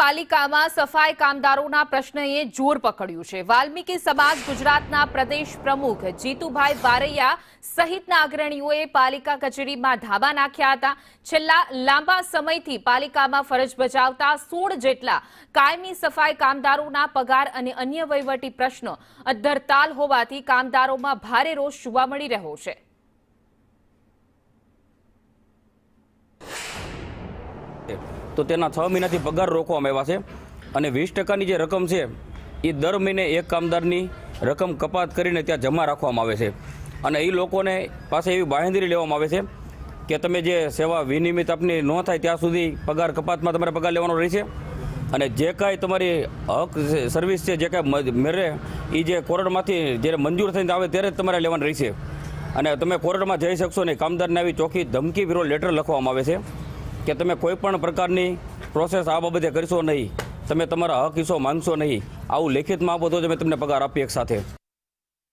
પાલિકામાં સફાઈ કામદારોના પ્રશ્નએ જોર પકડ્યું છે। વાલ્મીકી સમાજ ગુજરાતના પ્રદેશ પ્રમુખ જીતુભાઈ બારૈયા સહિતના અગ્રણીઓએ પાલિકા કચેરીમાં ધાબા નાખ્યા હતા। છેલ્લા લાંબા સમયથી પાલિકામાં ફરજ બજાવતા 16 જેટલા કાયમી સફાઈ કામદારોના પગાર અને અન્ય વહીવટી પ્રશ્નો અદ્ધરતાલ હોવાથી કામદારોમાં ભારે રોષ જોવા મળી રહ્યો છે। तो तेना 6 महीनाथी पगार रोकवामां आव्या छे अने 20% जे रकम छे ए दर महीने एक कामदारनी रकम कपात करीने त्यां जमा राखवामां आवे छे अने ए लोकोने पासे एवी बांहेधरी लेवामां आवे छे के तमे जे सेवा विनियमित आपनी न थाय त्यां सुधी पगार कपातमां तमारे पगार लेवानो रहेशे अने जे कांई तमारी हक सर्विस छे जे कांई मेरे ए जे कोर्टमांथी ज्यारे मंजूर थईने आवे त्यारे तमारे लेवानो रहेशे अने तमे कोर्टमां जई शकशो नहीं। कामदारने आवी चोखी धमकी विरोध लेटर लखवामां आवे छे कि तमे कोईपण प्रकारनी प्रोसेस आ बाबते करशो नहीं, तमे तमारा हक हिस्सो मांगशो नहीं, आवुं लिखितमां आपो तो तमे तमने पगार आपीए एक साथे।